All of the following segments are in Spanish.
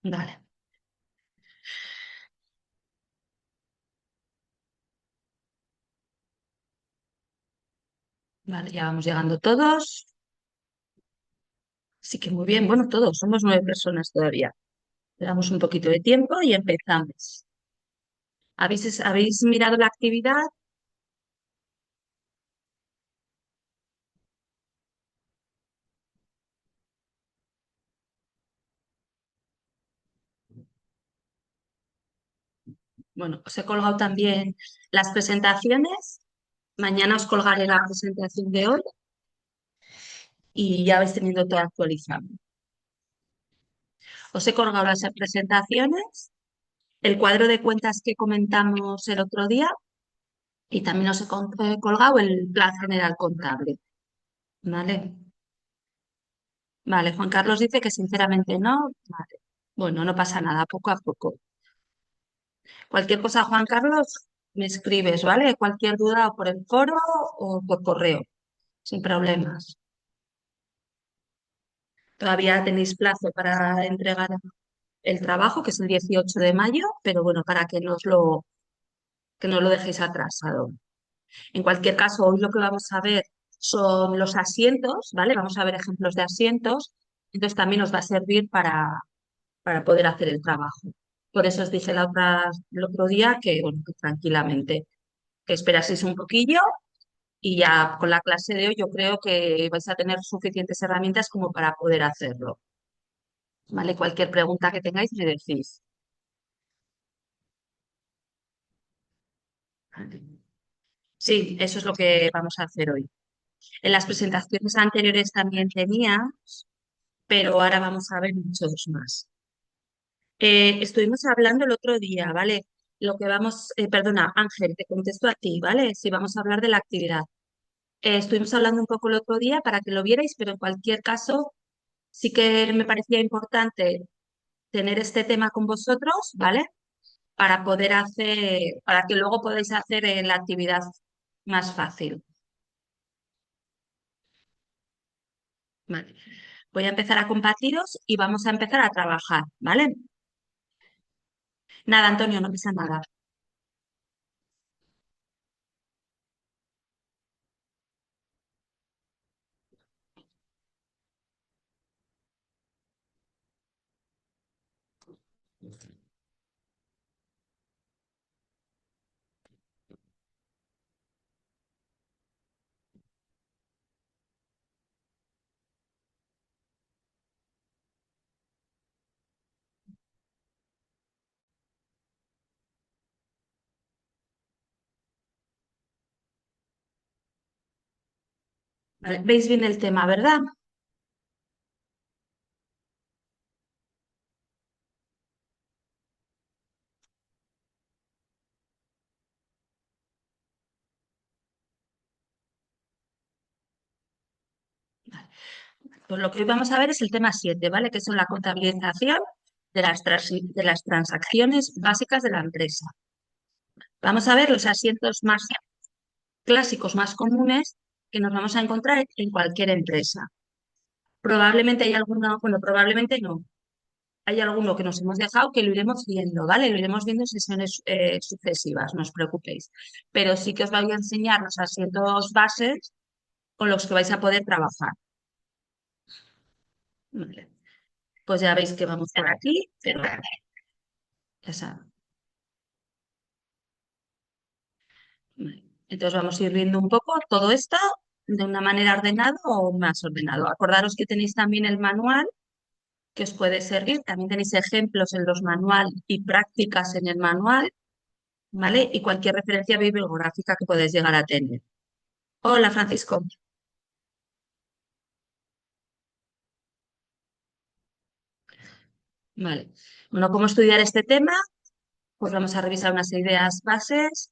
Vale, vale, ya vamos llegando todos. Sí que muy bien, bueno, todos, somos 9 personas todavía. Le damos un poquito de tiempo y empezamos. ¿Habéis mirado la actividad? Bueno, os he colgado también las presentaciones. Mañana os colgaré la presentación de hoy y ya vais teniendo todo actualizado. Os he colgado las presentaciones, el cuadro de cuentas que comentamos el otro día y también os he colgado el plan general contable. ¿Vale? Vale, Juan Carlos dice que sinceramente no. Vale. Bueno, no pasa nada, poco a poco. Cualquier cosa, Juan Carlos, me escribes, ¿vale? Cualquier duda o por el foro o por correo, sin problemas. Todavía tenéis plazo para entregar el trabajo, que es el 18 de mayo, pero bueno, para que no lo dejéis atrasado. En cualquier caso, hoy lo que vamos a ver son los asientos, ¿vale? Vamos a ver ejemplos de asientos, entonces también nos va a servir para poder hacer el trabajo. Por eso os dije el otro día que, bueno, que tranquilamente, que esperaseis un poquillo y ya con la clase de hoy yo creo que vais a tener suficientes herramientas como para poder hacerlo. ¿Vale? Cualquier pregunta que tengáis me decís. Sí, eso es lo que vamos a hacer hoy. En las presentaciones anteriores también tenía, pero ahora vamos a ver muchos más. Estuvimos hablando el otro día, ¿vale? Perdona, Ángel, te contesto a ti, ¿vale? Si vamos a hablar de la actividad. Estuvimos hablando un poco el otro día para que lo vierais, pero en cualquier caso sí que me parecía importante tener este tema con vosotros, ¿vale? Para que luego podáis hacer la actividad más fácil. Vale. Voy a empezar a compartiros y vamos a empezar a trabajar, ¿vale? Nada, Antonio, no pasa nada. Vale, ¿veis bien el tema, verdad? Pues lo que hoy vamos a ver es el tema 7, ¿vale? Que son la contabilización de las transacciones básicas de la empresa. Vamos a ver los asientos más clásicos, más comunes que nos vamos a encontrar en cualquier empresa. Probablemente hay alguno, bueno, probablemente no. Hay alguno que nos hemos dejado que lo iremos viendo, ¿vale? Lo iremos viendo en sesiones sucesivas, no os preocupéis. Pero sí que os voy a enseñar los asientos bases con los que vais a poder trabajar. Vale. Pues ya veis que vamos por aquí, pero ya sabes. Vale. Entonces vamos a ir viendo un poco todo esto de una manera ordenada o más ordenado. Acordaros que tenéis también el manual que os puede servir. También tenéis ejemplos en los manuales y prácticas en el manual, ¿vale? Y cualquier referencia bibliográfica que podéis llegar a tener. Hola, Francisco. Vale. Bueno, ¿cómo estudiar este tema? Pues vamos a revisar unas ideas bases.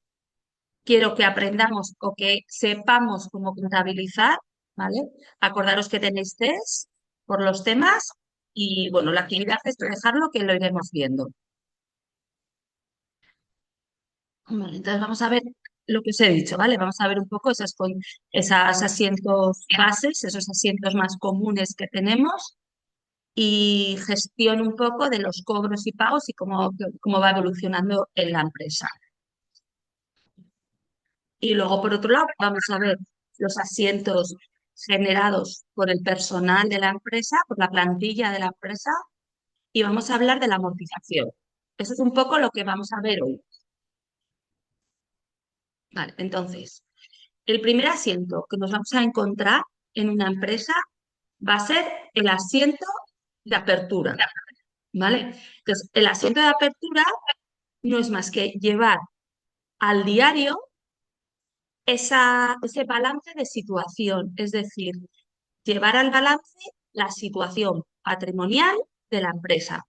Quiero que aprendamos o que sepamos cómo contabilizar, ¿vale? Acordaros que tenéis test por los temas y, bueno, la actividad es dejarlo que lo iremos viendo. Vale, entonces vamos a ver lo que os he dicho, ¿vale? Vamos a ver un poco esas asientos bases, esos asientos más comunes que tenemos y gestión un poco de los cobros y pagos y cómo va evolucionando en la empresa. Y luego, por otro lado, vamos a ver los asientos generados por el personal de la empresa, por la plantilla de la empresa, y vamos a hablar de la amortización. Eso es un poco lo que vamos a ver hoy. Vale, entonces, el primer asiento que nos vamos a encontrar en una empresa va a ser el asiento de apertura, ¿vale? Entonces, el asiento de apertura no es más que llevar al diario ese balance de situación, es decir, llevar al balance la situación patrimonial de la empresa.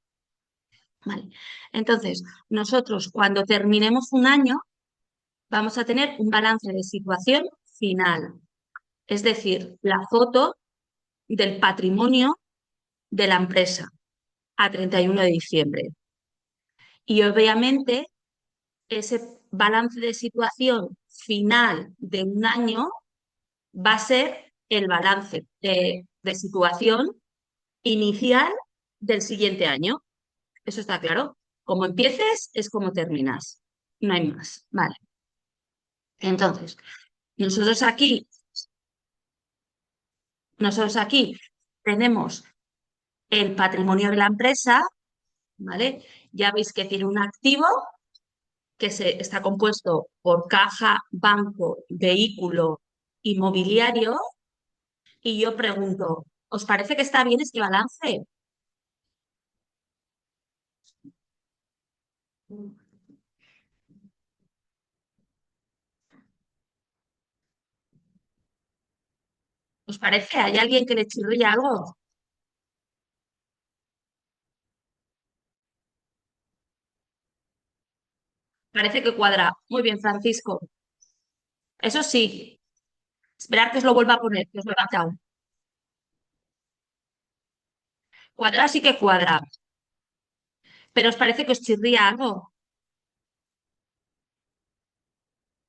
¿Vale? Entonces, nosotros cuando terminemos un año vamos a tener un balance de situación final, es decir, la foto del patrimonio de la empresa a 31 de diciembre. Y obviamente ese balance de situación final de un año va a ser el balance de situación inicial del siguiente año. Eso está claro. Como empieces es como terminas. No hay más. Vale. Entonces, nosotros aquí, nosotros aquí tenemos el patrimonio de la empresa, ¿vale? Ya veis que tiene un activo está compuesto por caja, banco, vehículo, inmobiliario. Y yo pregunto, ¿os parece que está bien este balance? ¿Os parece? ¿Hay alguien que le chirría algo? Parece que cuadra. Muy bien, Francisco. Eso sí, esperar que os lo vuelva a poner, que os lo he quitado. Cuadra sí que cuadra. ¿Pero os parece que os chirría algo?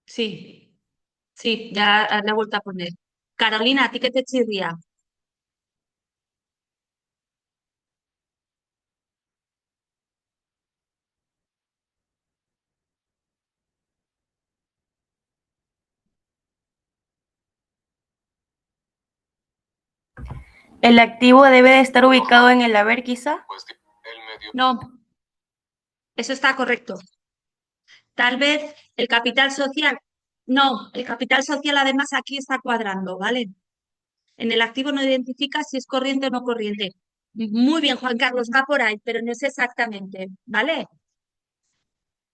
Sí, sí, ya le he vuelto a poner. Carolina, ¿a ti qué te chirría? El activo debe de estar ubicado en el haber, quizá. No, eso está correcto. Tal vez el capital social. No, el capital social además aquí está cuadrando, ¿vale? En el activo no identifica si es corriente o no corriente. Muy bien, Juan Carlos, va por ahí, pero no es exactamente, ¿vale?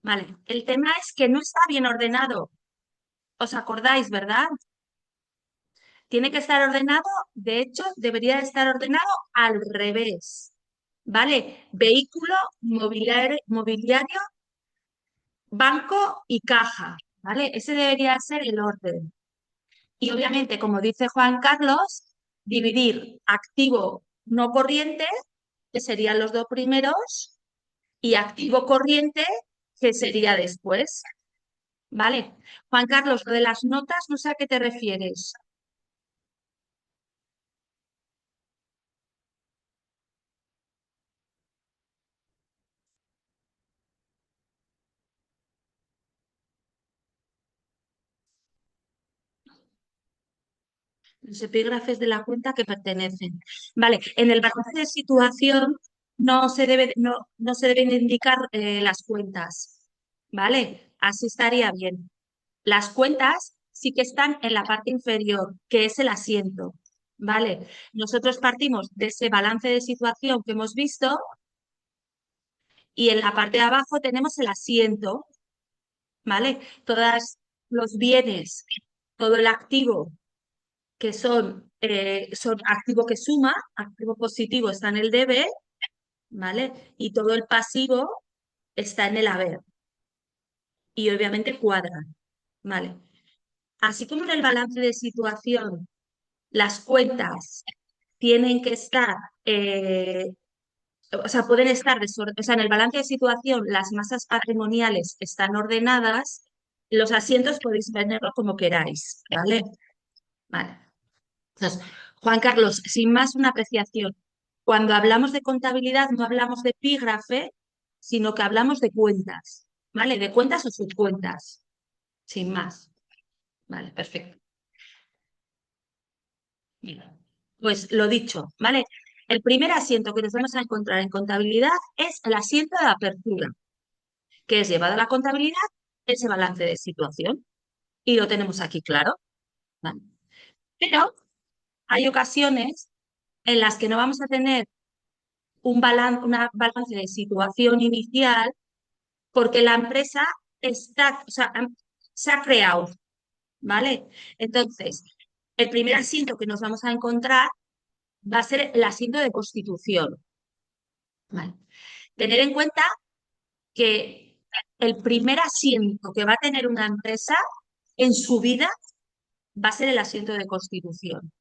Vale. El tema es que no está bien ordenado. ¿Os acordáis, verdad? Tiene que estar ordenado, de hecho, debería estar ordenado al revés, ¿vale? Vehículo, mobiliario, banco y caja, ¿vale? Ese debería ser el orden. Y obviamente, como dice Juan Carlos, dividir activo no corriente, que serían los dos primeros, y activo corriente, que sería después, ¿vale? Juan Carlos, lo de las notas, no sé a qué te refieres. Los epígrafes de la cuenta que pertenecen. Vale, en el balance de situación no se deben indicar las cuentas, ¿vale? Así estaría bien. Las cuentas sí que están en la parte inferior, que es el asiento, ¿vale? Nosotros partimos de ese balance de situación que hemos visto y en la parte de abajo tenemos el asiento, ¿vale? Todos los bienes, todo el activo que son activo que suma, activo positivo está en el debe, ¿vale? Y todo el pasivo está en el haber. Y obviamente cuadran, ¿vale? Así como en el balance de situación, las cuentas tienen que estar, o sea, pueden estar o sea, en el balance de situación las masas patrimoniales están ordenadas, los asientos podéis ponerlo como queráis, ¿vale? Vale. Entonces, Juan Carlos, sin más una apreciación. Cuando hablamos de contabilidad no hablamos de epígrafe, sino que hablamos de cuentas, ¿vale? De cuentas o subcuentas, sin más. Vale, perfecto. Mira, pues lo dicho, ¿vale? El primer asiento que nos vamos a encontrar en contabilidad es el asiento de apertura, que es llevado a la contabilidad ese balance de situación. Y lo tenemos aquí claro, ¿vale? Pero hay ocasiones en las que no vamos a tener una balance de situación inicial porque la empresa está, o sea, se ha creado, ¿vale? Entonces, el primer asiento que nos vamos a encontrar va a ser el asiento de constitución, ¿vale? Tener en cuenta que el primer asiento que va a tener una empresa en su vida va a ser el asiento de constitución.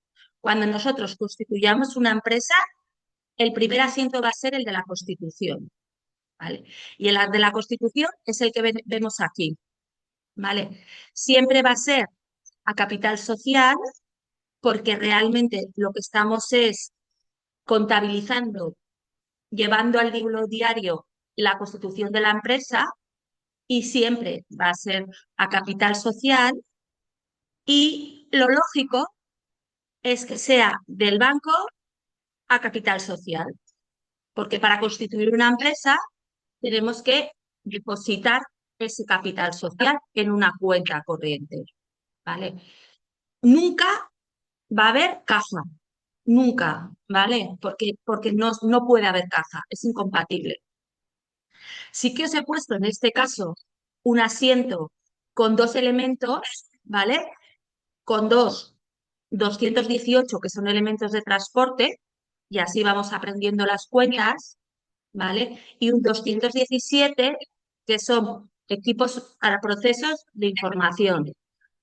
Cuando nosotros constituyamos una empresa, el primer asiento va a ser el de la Constitución, ¿vale? Y el de la Constitución es el que vemos aquí, ¿vale? Siempre va a ser a capital social porque realmente lo que estamos es contabilizando, llevando al libro diario la constitución de la empresa y siempre va a ser a capital social y lo lógico es que sea del banco a capital social, porque para constituir una empresa tenemos que depositar ese capital social en una cuenta corriente, ¿vale? Nunca va a haber caja, nunca, ¿vale? Porque no puede haber caja, es incompatible. Sí que os he puesto en este caso un asiento con dos elementos, ¿vale? Con 218 que son elementos de transporte, y así vamos aprendiendo las cuentas, ¿vale? Y un 217 que son equipos para procesos de información,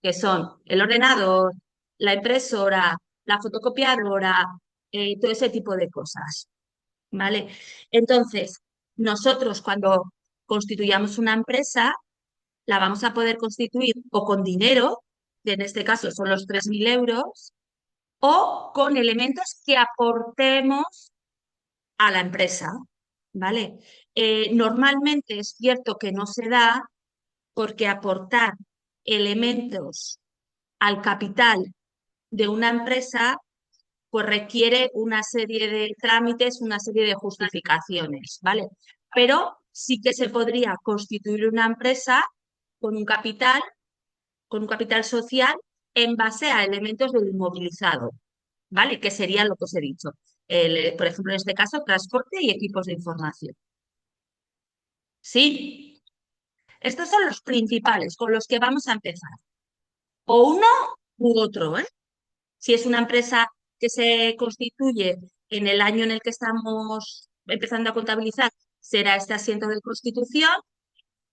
que son el ordenador, la impresora, la fotocopiadora, todo ese tipo de cosas, ¿vale? Entonces, nosotros cuando constituyamos una empresa, la vamos a poder constituir o con dinero, que en este caso son los 3.000 euros, o con elementos que aportemos a la empresa, ¿vale? Normalmente es cierto que no se da porque aportar elementos al capital de una empresa pues requiere una serie de trámites, una serie de justificaciones, ¿vale? Pero sí que se podría constituir una empresa con un capital, con un capital social en base a elementos del inmovilizado, ¿vale? Que sería lo que os he dicho. Por ejemplo, en este caso, transporte y equipos de información. ¿Sí? Estos son los principales con los que vamos a empezar. O uno u otro, ¿eh? Si es una empresa que se constituye en el año en el que estamos empezando a contabilizar, será este asiento de constitución,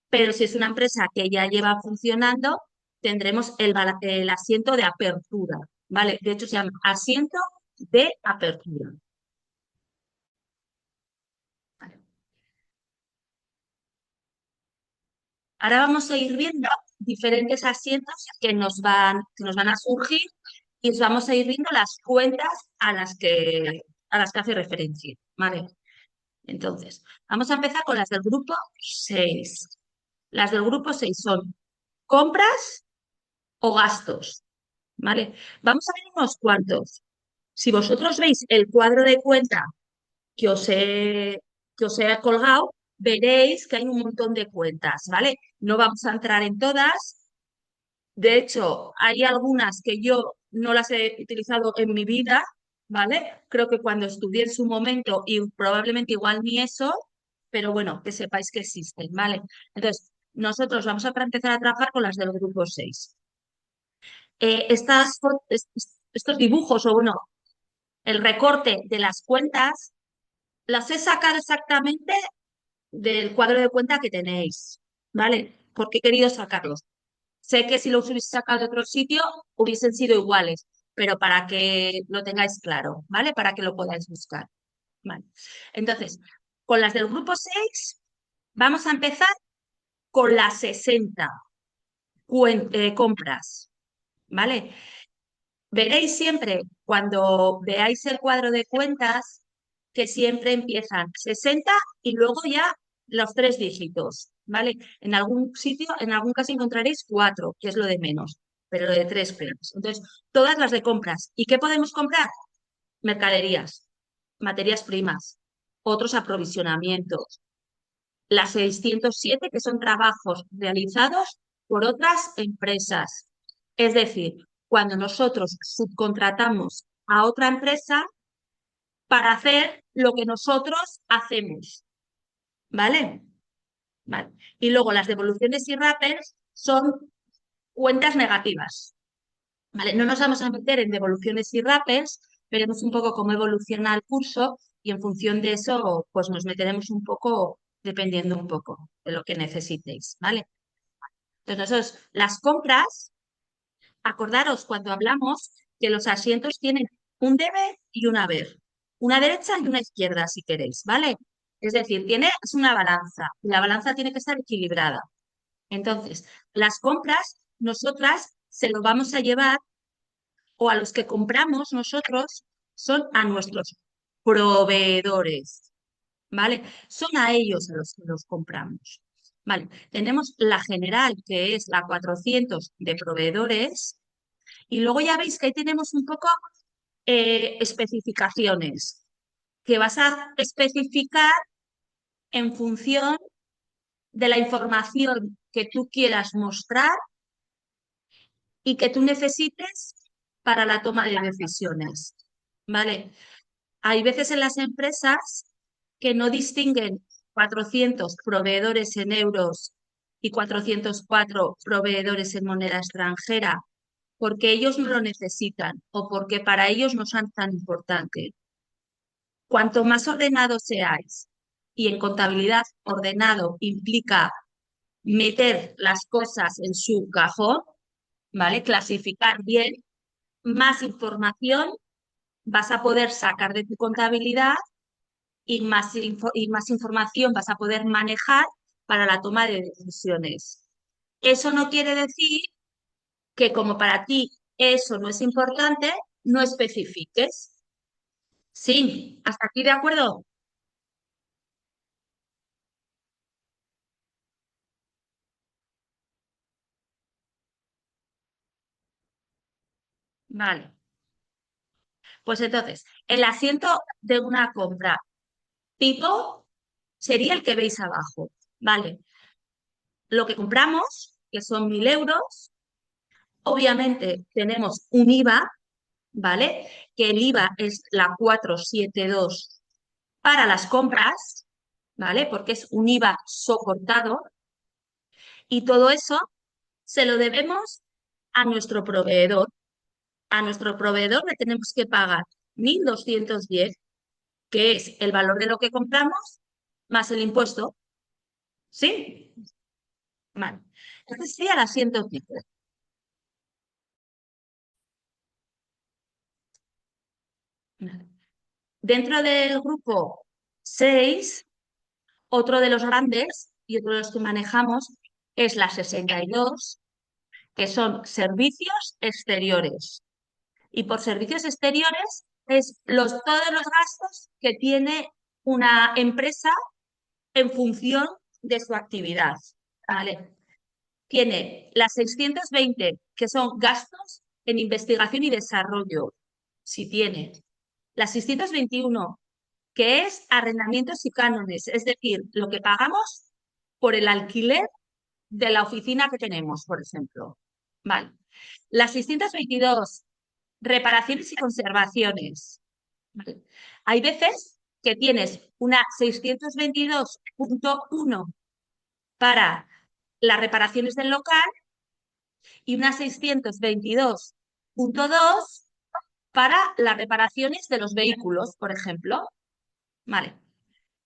pero si es una empresa que ya lleva funcionando, tendremos el asiento de apertura, ¿vale? De hecho, se llama asiento de apertura. Vale. Ahora vamos a ir viendo diferentes asientos que nos van a surgir y os vamos a ir viendo las cuentas a las que hace referencia, ¿vale? Entonces, vamos a empezar con las del grupo 6. Las del grupo 6 son compras o gastos, ¿vale? Vamos a ver unos cuantos. Si vosotros veis el cuadro de cuenta que os he, que os he colgado, veréis que hay un montón de cuentas, ¿vale? No vamos a entrar en todas. De hecho, hay algunas que yo no las he utilizado en mi vida, ¿vale? Creo que cuando estudié en su momento y probablemente igual ni eso, pero bueno, que sepáis que existen, ¿vale? Entonces, nosotros vamos a empezar a trabajar con las del grupo 6. Estos dibujos o bueno, el recorte de las cuentas, las he sacado exactamente del cuadro de cuenta que tenéis, ¿vale? Porque he querido sacarlos. Sé que si los hubiese sacado de otro sitio hubiesen sido iguales, pero para que lo tengáis claro, ¿vale? Para que lo podáis buscar. Vale. Entonces, con las del grupo 6 vamos a empezar con las 60 compras, ¿vale? Veréis siempre, cuando veáis el cuadro de cuentas, que siempre empiezan 60 y luego ya los 3 dígitos, ¿vale? En algún sitio, en algún caso encontraréis 4, que es lo de menos, pero lo de 3 primas. Entonces, todas las de compras. ¿Y qué podemos comprar? Mercaderías, materias primas, otros aprovisionamientos, las 607 que son trabajos realizados por otras empresas. Es decir, cuando nosotros subcontratamos a otra empresa para hacer lo que nosotros hacemos, ¿vale? Vale. Y luego las devoluciones y rappels son cuentas negativas, ¿vale? No nos vamos a meter en devoluciones y rappels, veremos un poco cómo evoluciona el curso y en función de eso, pues nos meteremos un poco, dependiendo un poco de lo que necesitéis, ¿vale? Entonces, nosotros, las compras, acordaros cuando hablamos que los asientos tienen un debe y un haber, una derecha y una izquierda, si queréis, ¿vale? Es decir, es una balanza y la balanza tiene que estar equilibrada. Entonces, las compras, nosotras se lo vamos a llevar o a los que compramos nosotros son a nuestros proveedores, ¿vale? Son a ellos a los que los compramos. Vale, tenemos la general, que es la 400 de proveedores, y luego ya veis que ahí tenemos un poco especificaciones, que vas a especificar en función de la información que tú quieras mostrar y que tú necesites para la toma de decisiones. ¿Vale? Hay veces en las empresas que no distinguen 400 proveedores en euros y 404 proveedores en moneda extranjera porque ellos no lo necesitan o porque para ellos no son tan importantes. Cuanto más ordenados seáis, y en contabilidad ordenado implica meter las cosas en su cajón, ¿vale? Clasificar bien, más información vas a poder sacar de tu contabilidad y más información vas a poder manejar para la toma de decisiones. Eso no quiere decir que como para ti eso no es importante, no especifiques. Sí, ¿hasta aquí de acuerdo? Vale. Pues entonces, el asiento de una compra tipo sería el que veis abajo. Vale. Lo que compramos, que son 1.000 euros, obviamente tenemos un IVA, ¿vale? Que el IVA es la 472 para las compras, ¿vale? Porque es un IVA soportado y todo eso se lo debemos a nuestro proveedor. A nuestro proveedor le tenemos que pagar 1.210, que es el valor de lo que compramos, más el impuesto. ¿Sí? Vale. Entonces sería el asiento tipo. Vale. Dentro del grupo 6, otro de los grandes y otro de los que manejamos es la 62, que son servicios exteriores. Y por servicios exteriores es todos los gastos que tiene una empresa en función de su actividad. ¿Vale? Tiene las 620, que son gastos en investigación y desarrollo, si tiene. Las 621, que es arrendamientos y cánones, es decir, lo que pagamos por el alquiler de la oficina que tenemos, por ejemplo. Vale. Las 622, reparaciones y conservaciones. ¿Vale? Hay veces que tienes una 622.1 para las reparaciones del local y una 622.2 para las reparaciones de los vehículos, por ejemplo. Vale.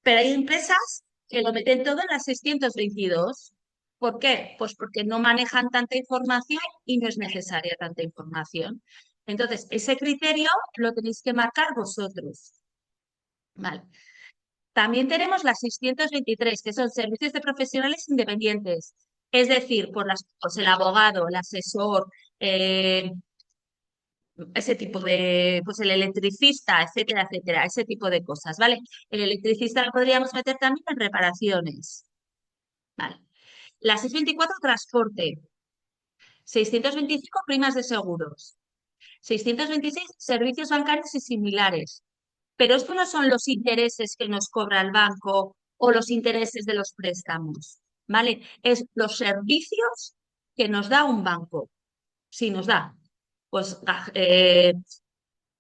Pero hay empresas que lo meten todo en las 622. ¿Por qué? Pues porque no manejan tanta información y no es necesaria tanta información. Entonces, ese criterio lo tenéis que marcar vosotros. Vale. También tenemos las 623, que son servicios de profesionales independientes. Es decir, pues el abogado, el asesor, ese tipo de, pues el electricista, etcétera, etcétera, ese tipo de cosas, ¿vale? El electricista lo podríamos meter también en reparaciones, ¿vale? La 624, transporte. 625, primas de seguros. 626, servicios bancarios y similares. Pero estos no son los intereses que nos cobra el banco o los intereses de los préstamos, ¿vale? Es los servicios que nos da un banco. Si nos da, pues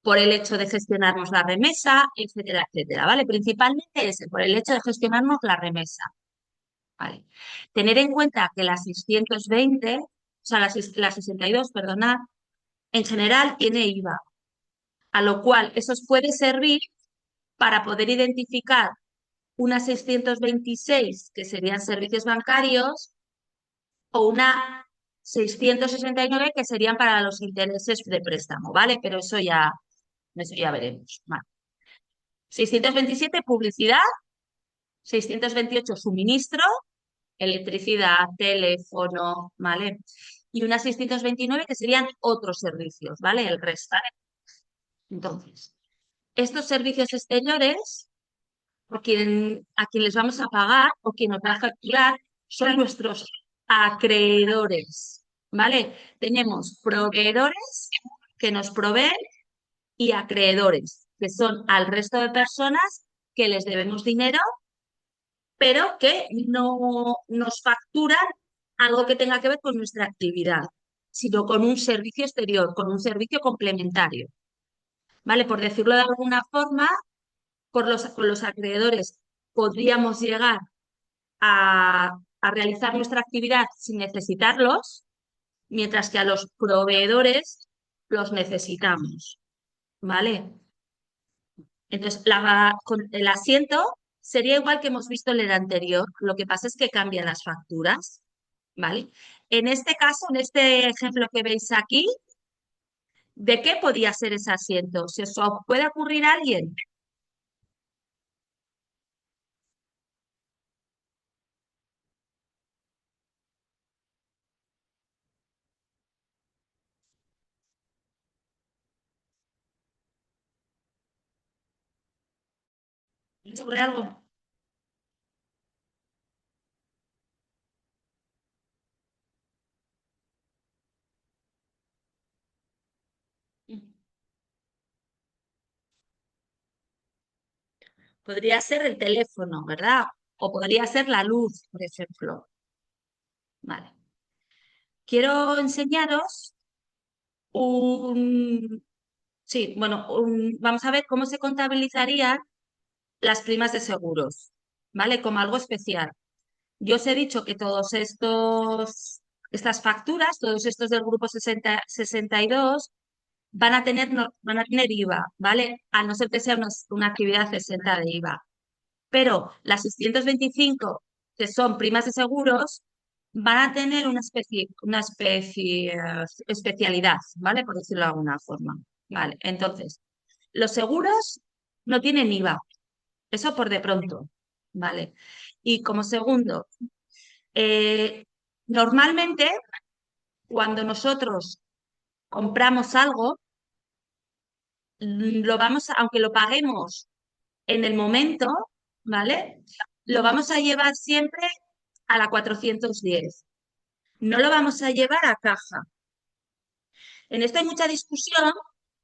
por el hecho de gestionarnos la remesa, etcétera, etcétera, ¿vale? Principalmente ese, por el hecho de gestionarnos la remesa, ¿vale? Tener en cuenta que la 620, o sea, la 62, perdonad, en general tiene IVA, a lo cual eso os puede servir para poder identificar una 626, que serían servicios bancarios, o una 669, que serían para los intereses de préstamo, ¿vale? Pero eso ya veremos. Vale. 627, publicidad. 628, suministro, electricidad, teléfono, ¿vale? Y una 629, que serían otros servicios, ¿vale? El resto. Entonces, estos servicios exteriores, a quien les vamos a pagar o quien nos va a facturar, son nuestros acreedores, ¿vale? Tenemos proveedores que nos proveen y acreedores, que son al resto de personas que les debemos dinero, pero que no nos facturan algo que tenga que ver con nuestra actividad, sino con un servicio exterior, con un servicio complementario, ¿vale? Por decirlo de alguna forma, con los acreedores podríamos llegar a realizar nuestra actividad sin necesitarlos, mientras que a los proveedores los necesitamos, ¿vale? Entonces, con el asiento sería igual que hemos visto en el anterior, lo que pasa es que cambian las facturas, ¿vale? En este caso, en este ejemplo que veis aquí, ¿de qué podía ser ese asiento? ¿Se os puede ocurrir a alguien? ¿Se os ocurre algo? Podría ser el teléfono, ¿verdad? O podría ser la luz, por ejemplo. Vale. Quiero enseñaros un... Sí, bueno, vamos a ver cómo se contabilizarían las primas de seguros, ¿vale? Como algo especial. Yo os he dicho que estas facturas, todos estos del grupo 62, van a tener, van a tener IVA, ¿vale? A no ser que sea una actividad exenta de IVA. Pero las 625, que son primas de seguros, van a tener especialidad, ¿vale? Por decirlo de alguna forma. Vale, entonces, los seguros no tienen IVA, eso por de pronto, ¿vale? Y como segundo, eh, normalmente cuando nosotros compramos algo, aunque lo paguemos en el momento, ¿vale? Lo vamos a llevar siempre a la 410. No lo vamos a llevar a caja. En esto hay mucha discusión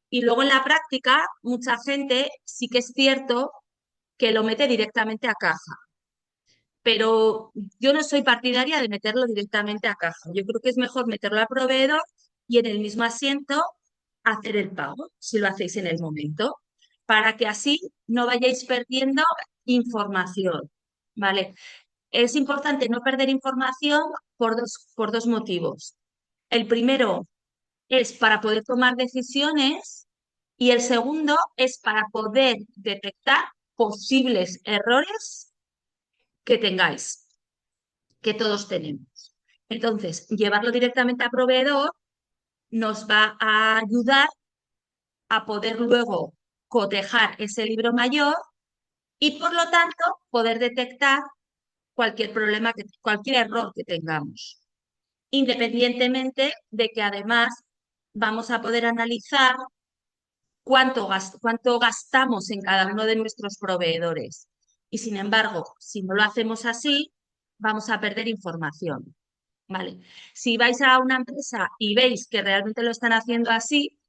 y luego en la práctica mucha gente sí que es cierto que lo mete directamente a caja. Pero yo no soy partidaria de meterlo directamente a caja. Yo creo que es mejor meterlo al proveedor y en el mismo asiento hacer el pago, si lo hacéis en el momento, para que así no vayáis perdiendo información, ¿vale? Es importante no perder información por dos motivos. El primero es para poder tomar decisiones y el segundo es para poder detectar posibles errores que tengáis, que todos tenemos. Entonces, llevarlo directamente a proveedor nos va a ayudar a poder luego cotejar ese libro mayor y, por lo tanto, poder detectar cualquier problema, cualquier error que tengamos, independientemente de que además vamos a poder analizar cuánto gastamos en cada uno de nuestros proveedores. Y sin embargo, si no lo hacemos así, vamos a perder información. ¿Vale? Si vais a una empresa y veis que realmente lo están haciendo así,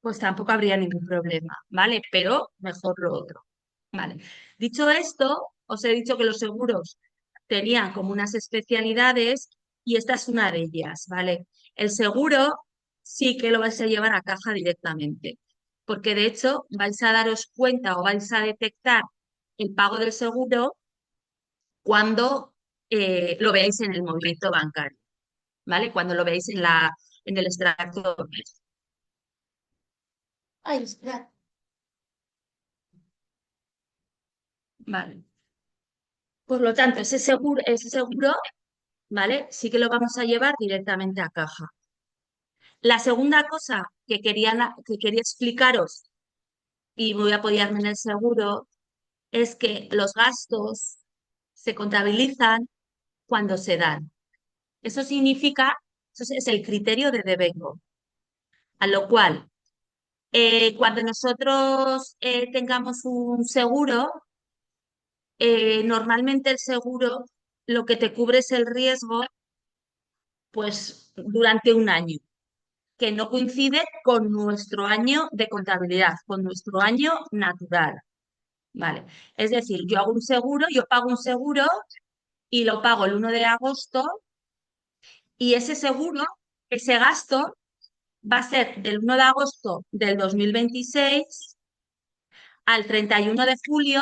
pues tampoco habría ningún problema, ¿vale? Pero mejor lo otro. Vale. Dicho esto, os he dicho que los seguros tenían como unas especialidades y esta es una de ellas, ¿vale? El seguro sí que lo vais a llevar a caja directamente, porque de hecho vais a daros cuenta o vais a detectar el pago del seguro cuando lo veáis en el movimiento bancario, ¿vale? Cuando lo veáis en el extracto. Ay, espera. Vale. Por lo tanto, ese seguro, ¿vale? Sí que lo vamos a llevar directamente a caja. La segunda cosa que quería explicaros, y voy a apoyarme en el seguro, es que los gastos se contabilizan cuando se dan. Eso significa, eso es el criterio de devengo, a lo cual, cuando nosotros tengamos un seguro, normalmente el seguro lo que te cubre es el riesgo, pues durante un año, que no coincide con nuestro año de contabilidad, con nuestro año natural. ¿Vale? Es decir, yo hago un seguro, yo pago un seguro y lo pago el 1 de agosto y ese seguro, ese gasto va a ser del 1 de agosto del 2026 al 31 de julio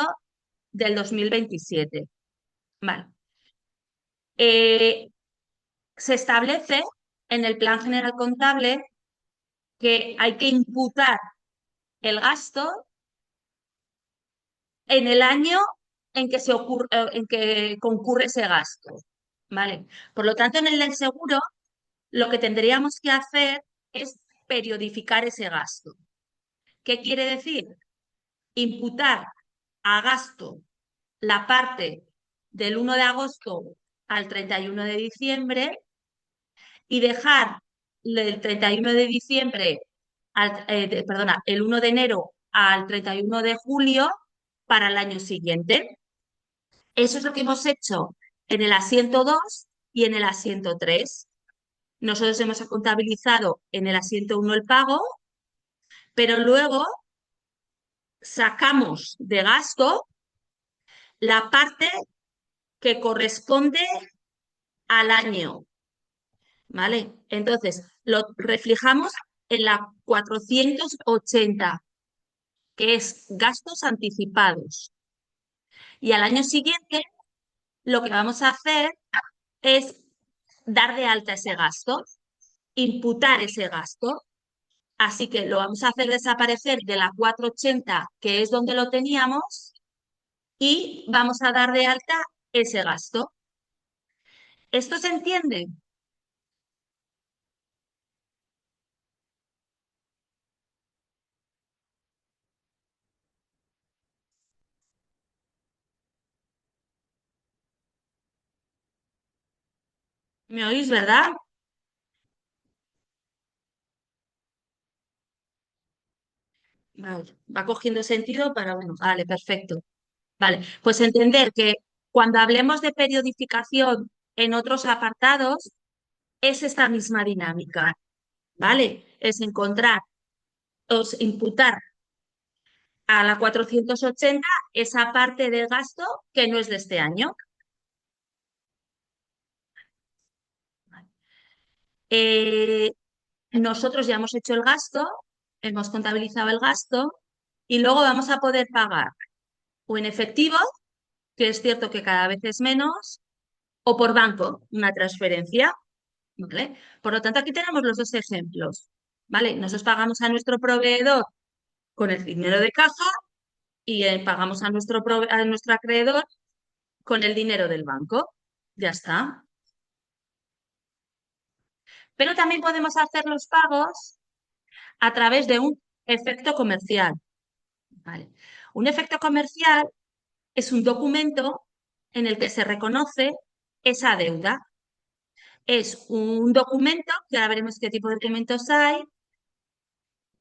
del 2027. Vale. Eh, Se establece en el Plan General Contable que hay que imputar el gasto en el año en que concurre ese gasto. ¿Vale? Por lo tanto, en el del seguro, lo que tendríamos que hacer es periodificar ese gasto. ¿Qué quiere decir? Imputar a gasto la parte del 1 de agosto al 31 de diciembre y dejar el 31 de diciembre, perdona, el 1 de enero al 31 de julio para el año siguiente. Eso es lo que hemos hecho en el asiento 2 y en el asiento 3. Nosotros hemos contabilizado en el asiento 1 el pago, pero luego sacamos de gasto la parte que corresponde al año, ¿vale? Entonces, lo reflejamos en la 480, que es gastos anticipados. Y al año siguiente, lo que vamos a hacer es dar de alta ese gasto, imputar ese gasto. Así que lo vamos a hacer desaparecer de la 480, que es donde lo teníamos, y vamos a dar de alta ese gasto. ¿Esto se entiende? ¿Me oís, verdad? Vale, va cogiendo sentido para, bueno, vale, perfecto. Vale, pues entender que cuando hablemos de periodificación en otros apartados, es esta misma dinámica, ¿vale? Es encontrar, imputar a la 480 esa parte del gasto que no es de este año. Eh, Nosotros ya hemos hecho el gasto, hemos contabilizado el gasto y luego vamos a poder pagar o en efectivo, que es cierto que cada vez es menos, o por banco, una transferencia. ¿Vale? Por lo tanto, aquí tenemos los dos ejemplos. ¿Vale? Nosotros pagamos a nuestro proveedor con el dinero de caja y pagamos a nuestro acreedor con el dinero del banco. Ya está. Pero también podemos hacer los pagos a través de un efecto comercial. ¿Vale? Un efecto comercial es un documento en el que se reconoce esa deuda. Es un documento, que ahora veremos qué tipo de documentos hay,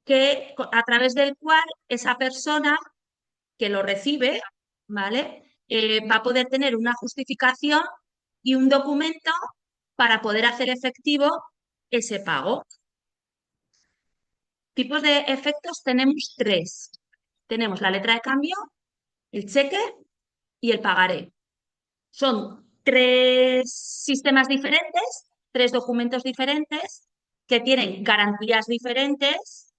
a través del cual esa persona que lo recibe, ¿vale? Va a poder tener una justificación y un documento para poder hacer efectivo ese pago. Tipos de efectos tenemos tres. Tenemos la letra de cambio, el cheque y el pagaré. Son tres sistemas diferentes, tres documentos diferentes que tienen garantías diferentes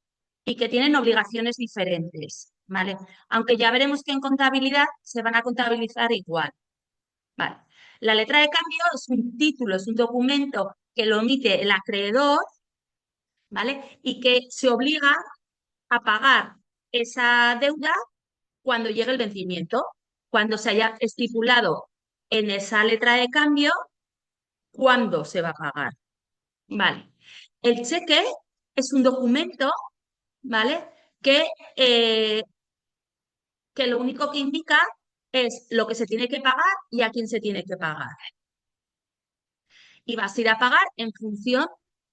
y que tienen obligaciones diferentes, ¿vale? Aunque ya veremos que en contabilidad se van a contabilizar igual, ¿vale? La letra de cambio es un título, es un documento que lo emite el acreedor, ¿vale? Y que se obliga a pagar esa deuda cuando llegue el vencimiento, cuando se haya estipulado en esa letra de cambio cuándo se va a pagar. Vale. El cheque es un documento, ¿vale? Que, eh, que lo único que indica es lo que se tiene que pagar y a quién se tiene que pagar. Y vas a ir a pagar en función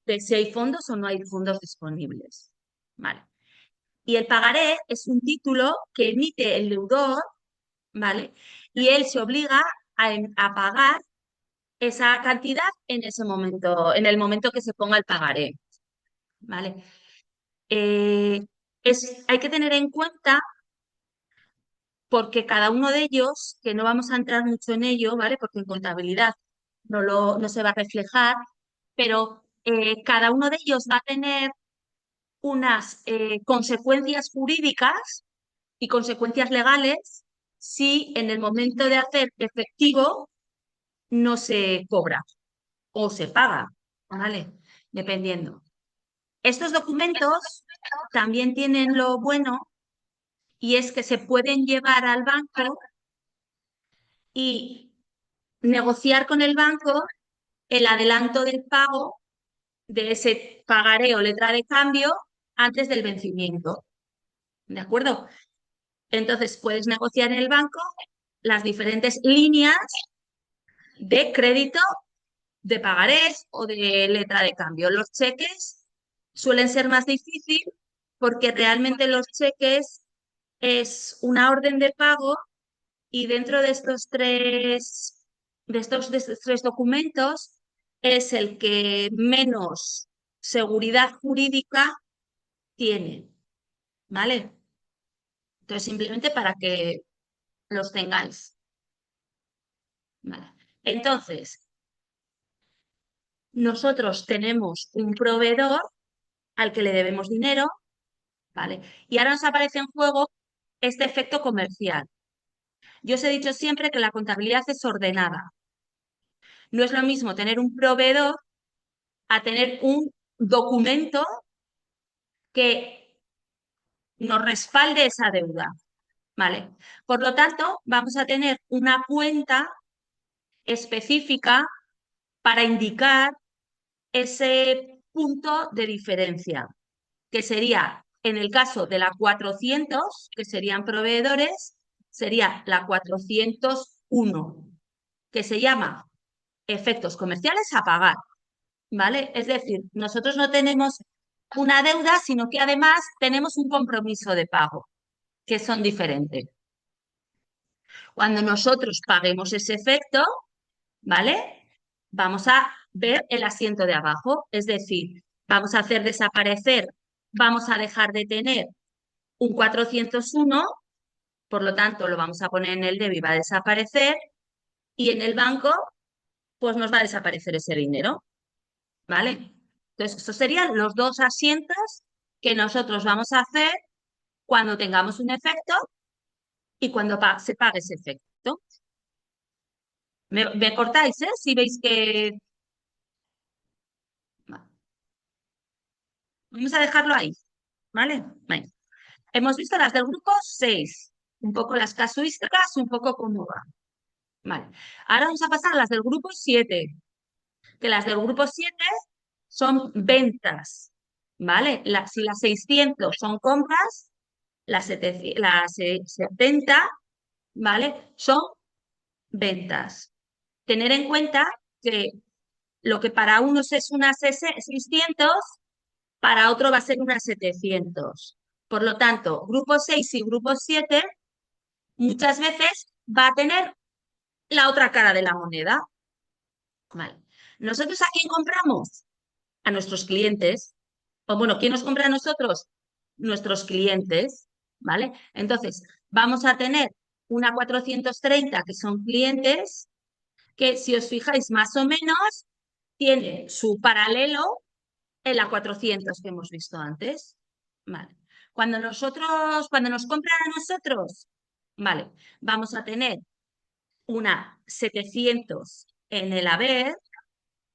de si hay fondos o no hay fondos disponibles. Vale. Y el pagaré es un título que emite el deudor, ¿vale? Y él se obliga a pagar esa cantidad en ese momento, en el momento que se ponga el pagaré, ¿vale? Eh, hay que tener en cuenta porque cada uno de ellos, que no vamos a entrar mucho en ello, ¿vale? Porque en contabilidad no se va a reflejar, pero cada uno de ellos va a tener unas consecuencias jurídicas y consecuencias legales si en el momento de hacer efectivo no se cobra o se paga, ¿vale? Dependiendo. Estos documentos también tienen lo bueno y es que se pueden llevar al banco y negociar con el banco el adelanto del pago de ese pagaré o letra de cambio antes del vencimiento. ¿De acuerdo? Entonces puedes negociar en el banco las diferentes líneas de crédito, de pagarés o de letra de cambio. Los cheques suelen ser más difícil porque realmente los cheques es una orden de pago y dentro de estos tres documentos es el que menos seguridad jurídica tiene, ¿vale? Entonces, simplemente para que los tengáis, ¿vale? Entonces, nosotros tenemos un proveedor al que le debemos dinero, ¿vale? Y ahora nos aparece en juego este efecto comercial. Yo os he dicho siempre que la contabilidad es ordenada. No es lo mismo tener un proveedor a tener un documento que nos respalde esa deuda, ¿vale? Por lo tanto, vamos a tener una cuenta específica para indicar ese punto de diferencia, que sería, en el caso de la 400, que serían proveedores, sería la 401, que se llama efectos comerciales a pagar, ¿vale? Es decir, nosotros no tenemos una deuda, sino que además tenemos un compromiso de pago, que son diferentes. Cuando nosotros paguemos ese efecto, ¿vale? Vamos a ver el asiento de abajo, es decir, vamos a hacer desaparecer, vamos a dejar de tener un 401, por lo tanto lo vamos a poner en el débito y va a desaparecer, y en el banco pues nos va a desaparecer ese dinero, ¿vale? Entonces, estos serían los dos asientos que nosotros vamos a hacer cuando tengamos un efecto y cuando se pague ese efecto. Me cortáis, ¿eh? Si veis que... Vamos a dejarlo ahí, ¿vale? Vale. Hemos visto las del grupo 6, un poco las casuísticas, un poco cómo va. Vale. Ahora vamos a pasar a las del grupo 7, que las del grupo 7 son ventas, ¿vale? Si las 600 son compras, las 70, ¿vale? Son ventas. Tener en cuenta que lo que para unos es unas 600, para otro va a ser una 700. Por lo tanto, grupo 6 y grupo 7 muchas veces va a tener la otra cara de la moneda. Vale. ¿Nosotros a quién compramos? A nuestros clientes. O bueno, ¿quién nos compra a nosotros? Nuestros clientes, ¿vale? Entonces, vamos a tener una 430 que son clientes, que si os fijáis más o menos, tiene su paralelo en la 400 que hemos visto antes. Vale. Cuando nos compran a nosotros, vale, vamos a tener una 700 en el haber,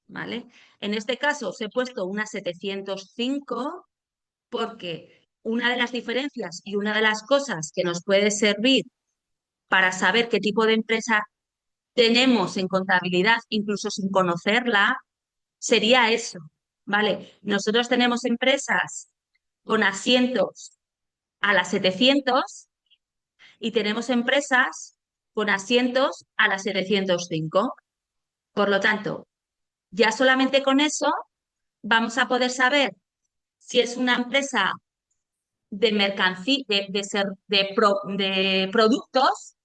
¿vale? En este caso os he puesto una 705 porque una de las diferencias y una de las cosas que nos puede servir para saber qué tipo de empresa tenemos en contabilidad, incluso sin conocerla, sería eso, ¿vale? Nosotros tenemos empresas con asientos a las 700 y tenemos empresas con asientos a las 705. Por lo tanto, ya solamente con eso vamos a poder saber si es una empresa de mercancía, de productos,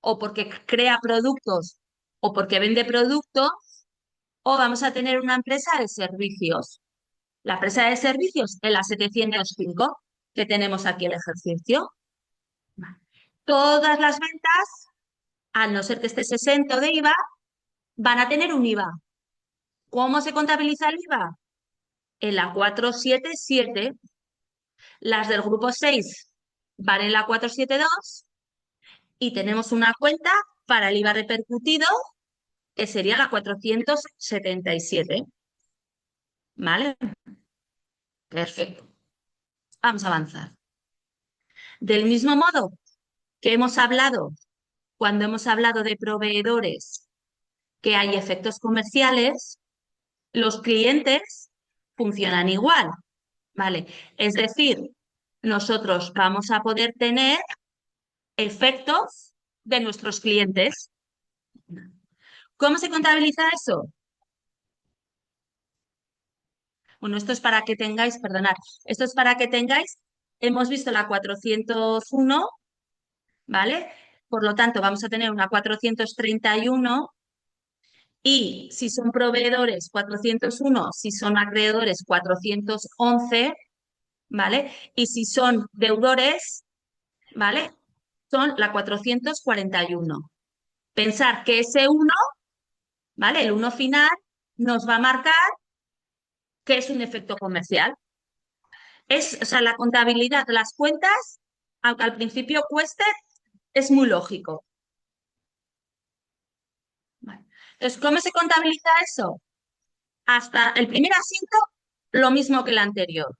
o porque crea productos, o porque vende productos, o vamos a tener una empresa de servicios. La empresa de servicios es la 705 que tenemos aquí el ejercicio. Vale. Todas las ventas, a no ser que esté exento de IVA, van a tener un IVA. ¿Cómo se contabiliza el IVA? En la 477. Las del grupo 6 van en la 472 y tenemos una cuenta para el IVA repercutido que sería la 477. ¿Vale? Perfecto. Vamos a avanzar. Del mismo modo que hemos hablado cuando hemos hablado de proveedores, que hay efectos comerciales, los clientes funcionan igual. ¿Vale? Es decir, nosotros vamos a poder tener efectos de nuestros clientes. ¿Cómo se contabiliza eso? Bueno, esto es para que tengáis, perdonad, esto es para que tengáis, hemos visto la 401, ¿vale? Por lo tanto, vamos a tener una 431 y si son proveedores 401, si son acreedores 411, ¿vale? Y si son deudores, ¿vale? Son la 441. Pensar que ese 1, ¿vale? El 1 final nos va a marcar que es un efecto comercial. O sea, la contabilidad, las cuentas, aunque al principio cueste, es muy lógico. Vale. Entonces, ¿cómo se contabiliza eso? Hasta el primer asiento, lo mismo que el anterior.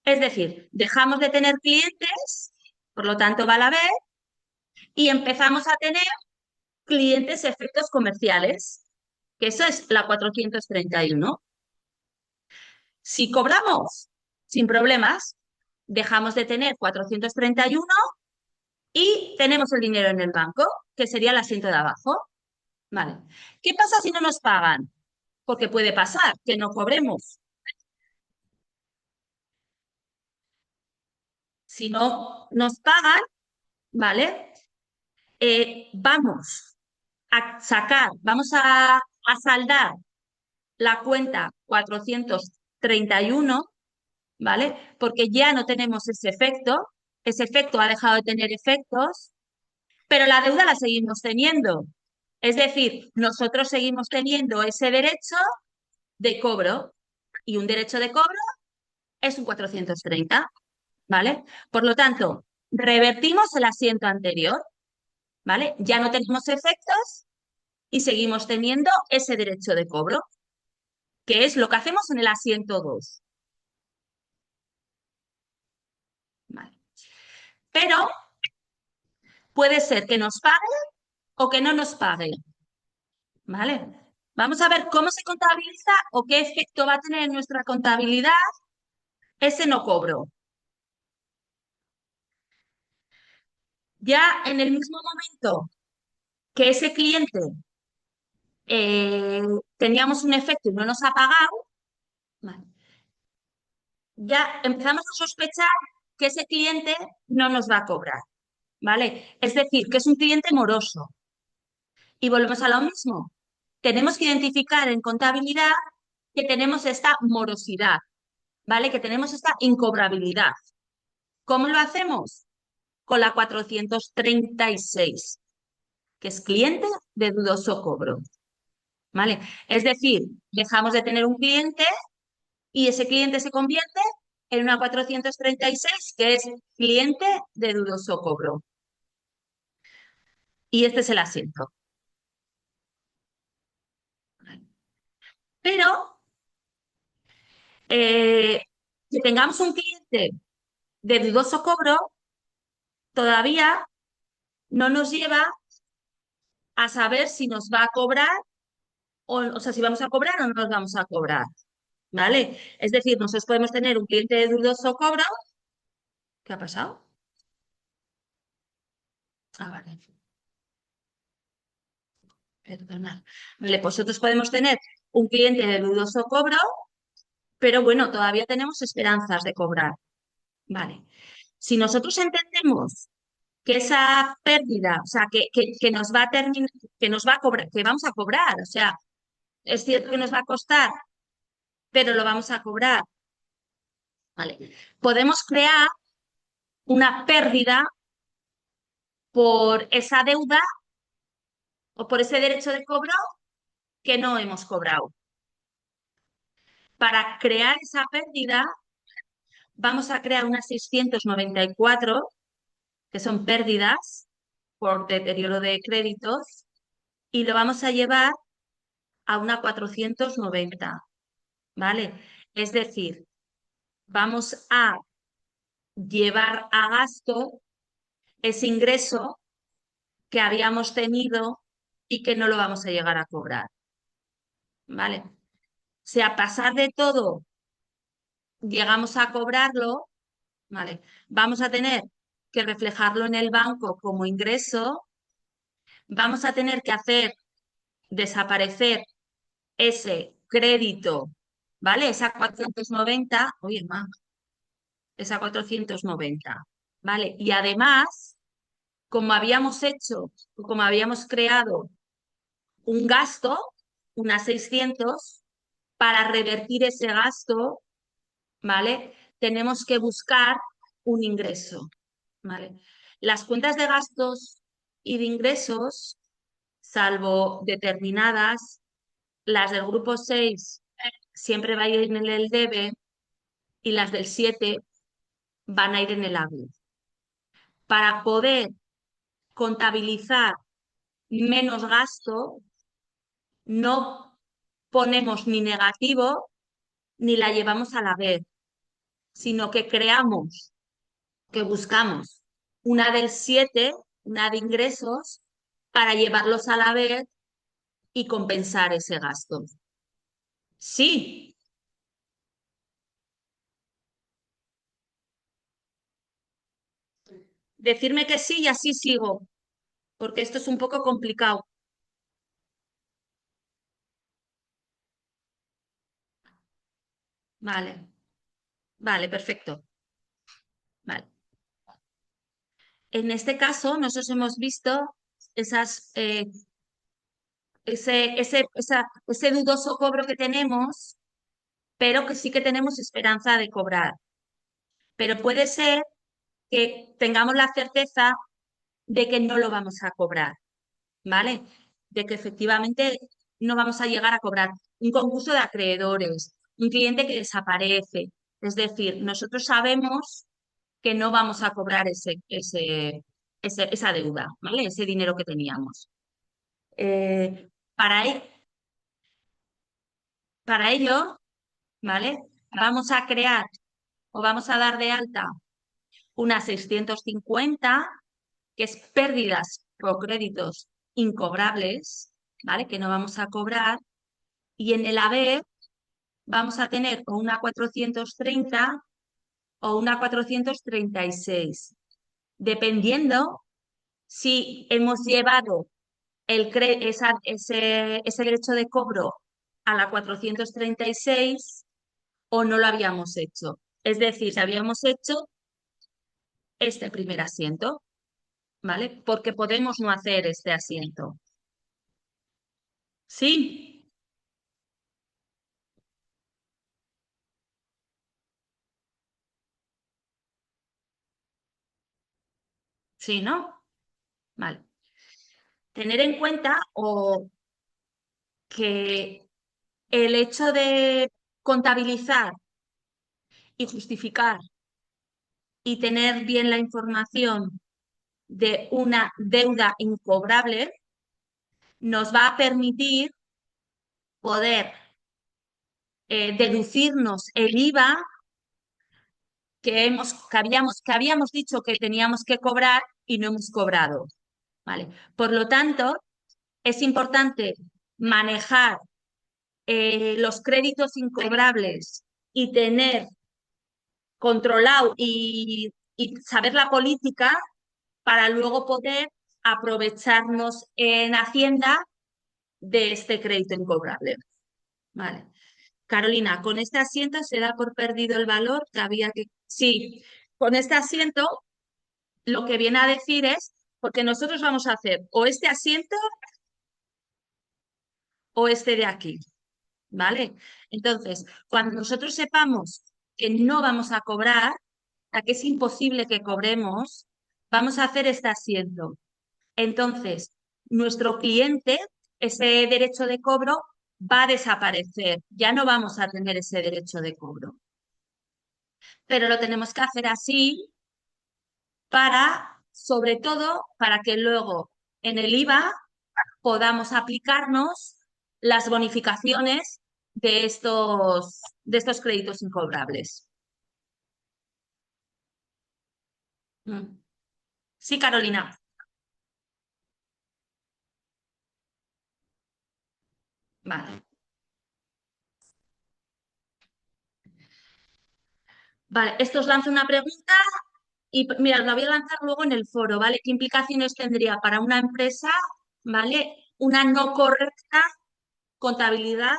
Es decir, dejamos de tener clientes, por lo tanto va a la B, y empezamos a tener clientes efectos comerciales, que eso es la 431. Si cobramos sin problemas, dejamos de tener 431 y tenemos el dinero en el banco, que sería el asiento de abajo. Vale. ¿Qué pasa si no nos pagan? Porque puede pasar que no cobremos. Si no nos pagan, ¿vale? Vamos a sacar, vamos a saldar la cuenta 431, ¿vale? Porque ya no tenemos ese efecto ha dejado de tener efectos, pero la deuda la seguimos teniendo. Es decir, nosotros seguimos teniendo ese derecho de cobro y un derecho de cobro es un 430, ¿vale? Por lo tanto, revertimos el asiento anterior, ¿vale? Ya no tenemos efectos y seguimos teniendo ese derecho de cobro, que es lo que hacemos en el asiento 2. ¿Vale? Pero puede ser que nos pague o que no nos pague, ¿vale? Vamos a ver cómo se contabiliza o qué efecto va a tener en nuestra contabilidad ese no cobro. Ya en el mismo momento que ese cliente teníamos un efecto y no nos ha pagado, ¿vale? ya empezamos a sospechar que ese cliente no nos va a cobrar, ¿vale? Es decir, que es un cliente moroso. Y volvemos a lo mismo. Tenemos que identificar en contabilidad que tenemos esta morosidad, ¿vale? Que tenemos esta incobrabilidad. ¿Cómo lo hacemos? Con la 436, que es cliente de dudoso cobro, ¿vale? Es decir, dejamos de tener un cliente y ese cliente se convierte en una 436, que es cliente de dudoso cobro. Y este es el asiento. Pero que tengamos un cliente de dudoso cobro todavía no nos lleva a saber si nos va a cobrar o sea, si vamos a cobrar o no nos vamos a cobrar, ¿vale? Es decir, nosotros podemos tener un cliente de dudoso cobro. ¿Qué ha pasado? Ah, vale, perdonad. Vale, pues nosotros podemos tener un cliente de dudoso cobro, pero bueno, todavía tenemos esperanzas de cobrar, ¿vale? Si nosotros entendemos que esa pérdida, o sea, que nos va a que nos va a cobrar, que vamos a cobrar, o sea, es cierto que nos va a costar, pero lo vamos a cobrar, ¿vale? Podemos crear una pérdida por esa deuda o por ese derecho de cobro que no hemos cobrado. Para crear esa pérdida, vamos a crear unas 694, que son pérdidas por deterioro de créditos, y lo vamos a llevar a una 490, ¿vale? Es decir, vamos a llevar a gasto ese ingreso que habíamos tenido y que no lo vamos a llegar a cobrar, ¿vale? Si a pasar de todo llegamos a cobrarlo, ¿vale? Vamos a tener que reflejarlo en el banco como ingreso, vamos a tener que hacer desaparecer ese crédito, ¿vale? Esa 490, oye, hermano, esa 490, ¿vale? Y además, como habíamos hecho, como habíamos creado un gasto, unas 600, para revertir ese gasto, ¿vale? Tenemos que buscar un ingreso, ¿vale? Las cuentas de gastos y de ingresos, salvo determinadas, las del grupo 6 siempre va a ir en el debe y las del 7 van a ir en el hábil. Para poder contabilizar menos gasto, no ponemos ni negativo ni la llevamos a la vez, sino que creamos, que buscamos una del 7, una de ingresos, para llevarlos a la vez y compensar ese gasto. Sí, decirme que sí y así sigo, porque esto es un poco complicado. Vale, vale, perfecto. Vale. En este caso, nosotros hemos visto esas, ese dudoso cobro que tenemos, pero que sí que tenemos esperanza de cobrar. Pero puede ser que tengamos la certeza de que no lo vamos a cobrar, ¿vale? De que efectivamente no vamos a llegar a cobrar un concurso de acreedores, un cliente que desaparece. Es decir, nosotros sabemos que no vamos a cobrar esa deuda, ¿vale? Ese dinero que teníamos. Eh, para, e- para ello, ¿vale? Vamos a crear o vamos a dar de alta unas 650, que es pérdidas por créditos incobrables, ¿vale? Que no vamos a cobrar. Y en el haber vamos a tener o una 430 o una 436, dependiendo si hemos llevado ese derecho de cobro a la 436 o no lo habíamos hecho. Es decir, si habíamos hecho este primer asiento, ¿vale? Porque podemos no hacer este asiento. ¿Sí? ¿Sí, no? Vale. Tener en cuenta que el hecho de contabilizar y justificar y tener bien la información de una deuda incobrable nos va a permitir poder deducirnos el IVA que habíamos dicho que teníamos que cobrar y no hemos cobrado. ¿Vale? Por lo tanto, es importante manejar los créditos incobrables y tener controlado y saber la política para luego poder aprovecharnos en Hacienda de este crédito incobrable. Vale. Carolina, con este asiento se da por perdido el valor que había que... Sí, con este asiento lo que viene a decir es, porque nosotros vamos a hacer o este asiento o este de aquí, ¿vale? Entonces, cuando nosotros sepamos que no vamos a cobrar, a que es imposible que cobremos, vamos a hacer este asiento. Entonces, nuestro cliente, ese derecho de cobro va a desaparecer. Ya no vamos a tener ese derecho de cobro. Pero lo tenemos que hacer así para, sobre todo, para que luego en el IVA podamos aplicarnos las bonificaciones de estos créditos incobrables. Mm. Sí, Carolina. Vale. Vale, esto os lanzo una pregunta y mira, la voy a lanzar luego en el foro, ¿vale? ¿Qué implicaciones tendría para una empresa, ¿vale? Una no correcta contabilidad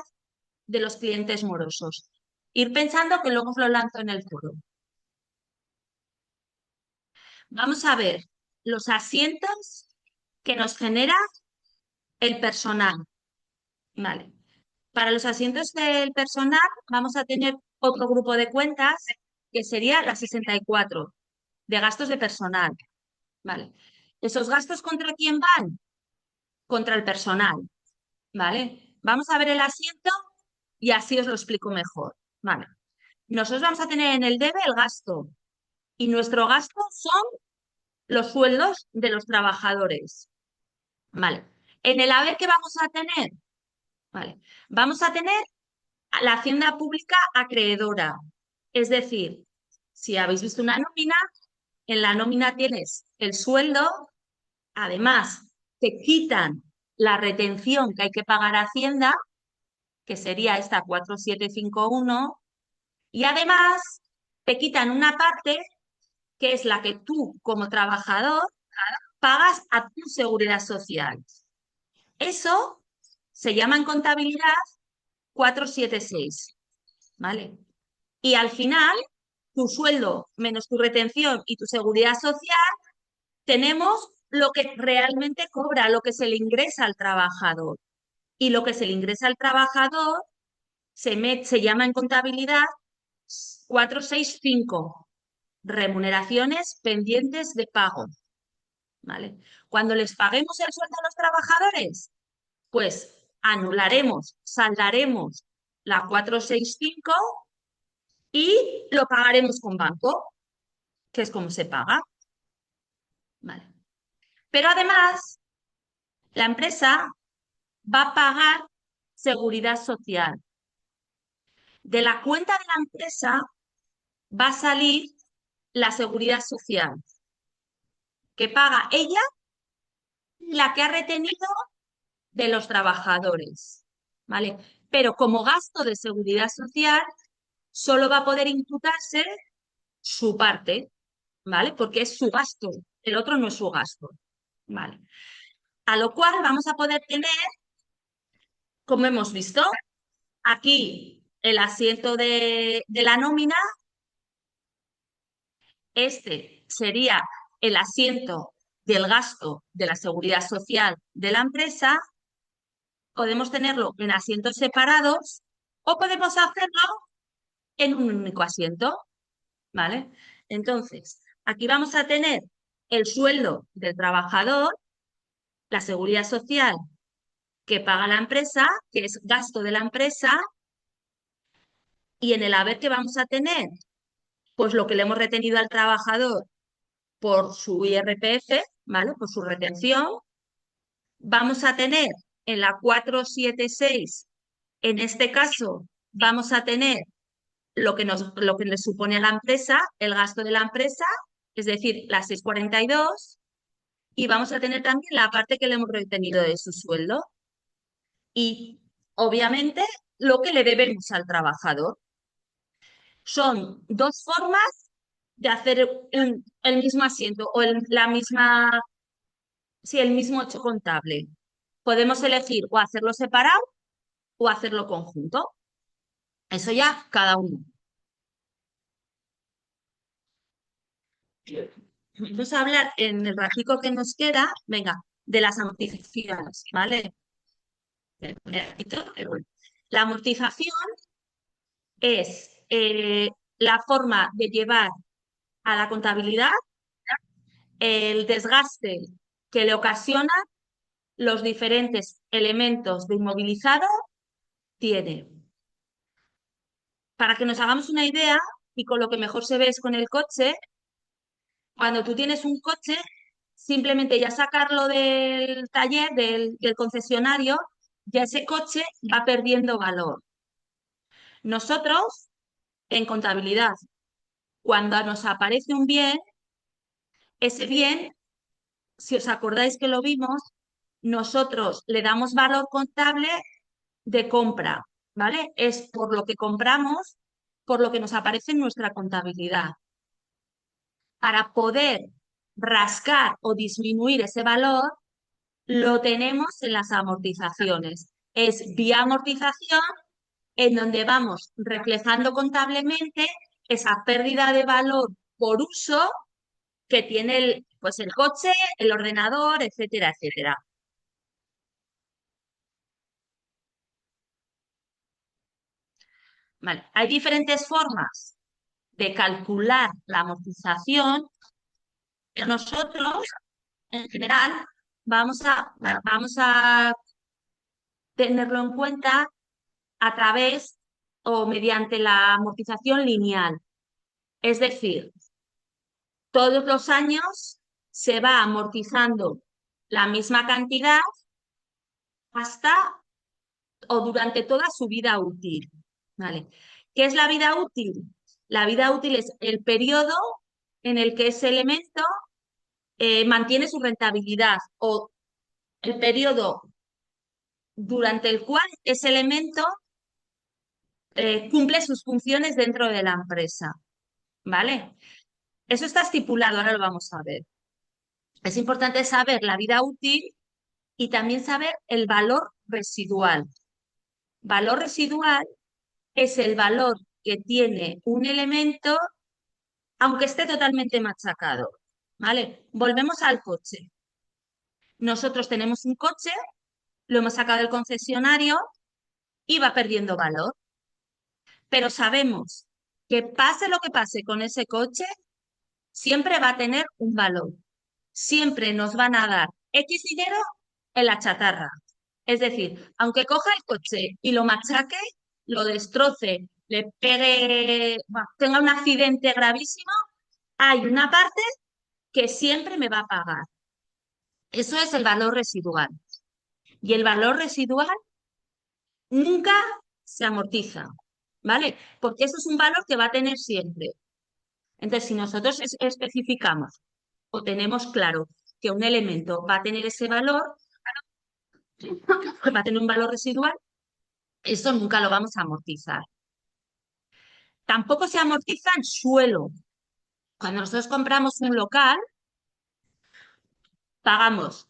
de los clientes morosos. Ir pensando que luego os lo lanzo en el foro. Vamos a ver los asientos que nos genera el personal, ¿vale? Para los asientos del personal vamos a tener otro grupo de cuentas que sería la 64 de gastos de personal, ¿vale? ¿Esos gastos contra quién van? Contra el personal, ¿vale? Vamos a ver el asiento y así os lo explico mejor, ¿vale? Nosotros vamos a tener en el debe el gasto y nuestro gasto son los sueldos de los trabajadores, ¿vale? En el haber, ¿qué vamos a tener? ¿Vale? Vamos a tener a la hacienda pública acreedora, es decir, si habéis visto una nómina, en la nómina tienes el sueldo, además te quitan la retención que hay que pagar a Hacienda, que sería esta 4751, y además te quitan una parte que es la que tú como trabajador pagas a tu seguridad social. Eso se llama en contabilidad 476, ¿vale? Y al final, tu sueldo menos tu retención y tu seguridad social, tenemos lo que realmente cobra, lo que se le ingresa al trabajador. Y lo que se le ingresa al trabajador se llama en contabilidad 465, remuneraciones pendientes de pago, ¿vale? Cuando les paguemos el sueldo a los trabajadores, pues anularemos, saldaremos la 465 y lo pagaremos con banco, que es como se paga, ¿vale? Pero además, la empresa va a pagar seguridad social. De la cuenta de la empresa va a salir la seguridad social que paga ella y la que ha retenido de los trabajadores, ¿vale? Pero como gasto de seguridad social solo va a poder imputarse su parte, ¿vale? Porque es su gasto, el otro no es su gasto, ¿vale? A lo cual vamos a poder tener, como hemos visto, aquí el asiento de la nómina Este sería el asiento del gasto de la seguridad social de la empresa. Podemos tenerlo en asientos separados o podemos hacerlo en un único asiento, ¿vale? Entonces, aquí vamos a tener el sueldo del trabajador, la seguridad social que paga la empresa, que es gasto de la empresa, y en el haber que vamos a tener, pues lo que le hemos retenido al trabajador por su IRPF, ¿vale? Por su retención. Vamos a tener en la 476, en este caso, vamos a tener lo que le supone a la empresa, el gasto de la empresa, es decir, las 642, y vamos a tener también la parte que le hemos retenido de su sueldo y, obviamente, lo que le debemos al trabajador. Son dos formas de hacer el mismo asiento o la misma, sí, el mismo hecho contable. Podemos elegir o hacerlo separado o hacerlo conjunto. Eso ya cada uno. Vamos a hablar en el ratico que nos queda, venga, de las amortizaciones, ¿vale? La amortización es la forma de llevar a la contabilidad el desgaste que le ocasiona los diferentes elementos de inmovilizado tiene. Para que nos hagamos una idea, y con lo que mejor se ve es con el coche, cuando tú tienes un coche, simplemente ya sacarlo del taller, del concesionario, ya ese coche va perdiendo valor. Nosotros, en contabilidad, cuando nos aparece un bien, ese bien, si os acordáis que lo vimos, nosotros le damos valor contable de compra, ¿vale? Es por lo que compramos, por lo que nos aparece en nuestra contabilidad. Para poder rascar o disminuir ese valor, lo tenemos en las amortizaciones. Es vía amortización en donde vamos reflejando contablemente esa pérdida de valor por uso que tiene pues el coche, el ordenador, etcétera, etcétera. Vale. Hay diferentes formas de calcular la amortización. Nosotros, en general, vamos a tenerlo en cuenta a través o mediante la amortización lineal. Es decir, todos los años se va amortizando la misma cantidad hasta o durante toda su vida útil. ¿Vale? ¿Qué es la vida útil? La vida útil es el periodo en el que ese elemento mantiene su rentabilidad o el periodo durante el cual ese elemento cumple sus funciones dentro de la empresa. ¿Vale? Eso está estipulado, ahora lo vamos a ver. Es importante saber la vida útil y también saber el valor residual. Valor residual es el valor que tiene un elemento aunque esté totalmente machacado. ¿Vale? Volvemos al coche. Nosotros tenemos un coche, lo hemos sacado del concesionario y va perdiendo valor. Pero sabemos que pase lo que pase con ese coche, siempre va a tener un valor. Siempre nos van a dar X dinero en la chatarra. Es decir, aunque coja el coche y lo machaque, lo destroce, le pegue, bueno, tenga un accidente gravísimo, hay una parte que siempre me va a pagar. Eso es el valor residual. Y el valor residual nunca se amortiza, ¿vale? Porque eso es un valor que va a tener siempre. Entonces, si nosotros especificamos o tenemos claro que un elemento va a tener ese valor, va a tener un valor residual, eso nunca lo vamos a amortizar. Tampoco se amortiza el suelo. Cuando nosotros compramos un local, pagamos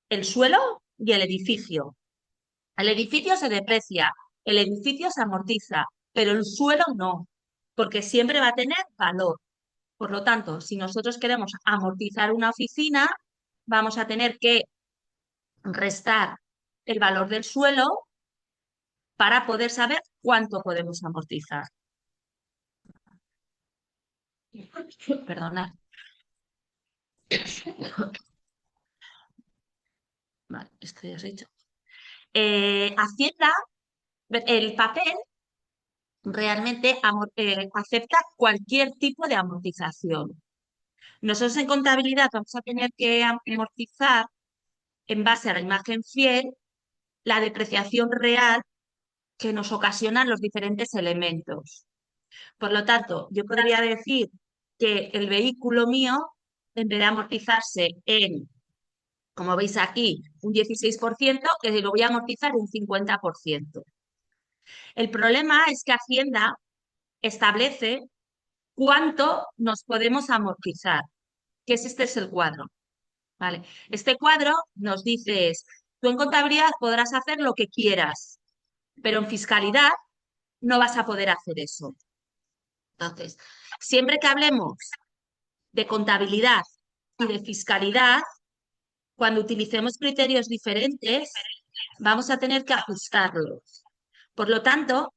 el suelo y el edificio. El edificio se deprecia, el edificio se amortiza, pero el suelo no, porque siempre va a tener valor. Por lo tanto, si nosotros queremos amortizar una oficina, vamos a tener que restar el valor del suelo para poder saber cuánto podemos amortizar. Perdonad. Vale, esto ya os he dicho. Hacienda, el papel realmente acepta cualquier tipo de amortización. Nosotros en contabilidad vamos a tener que amortizar en base a la imagen fiel la depreciación real que nos ocasionan los diferentes elementos. Por lo tanto, yo podría decir que el vehículo mío, en vez de amortizarse en, como veis aquí, un 16%, que lo voy a amortizar un 50%. El problema es que Hacienda establece cuánto nos podemos amortizar, que este es el cuadro. ¿Vale? Este cuadro nos dice, tú en contabilidad podrás hacer lo que quieras, pero en fiscalidad no vas a poder hacer eso. Entonces, siempre que hablemos de contabilidad y de fiscalidad, cuando utilicemos criterios diferentes, vamos a tener que ajustarlos. Por lo tanto,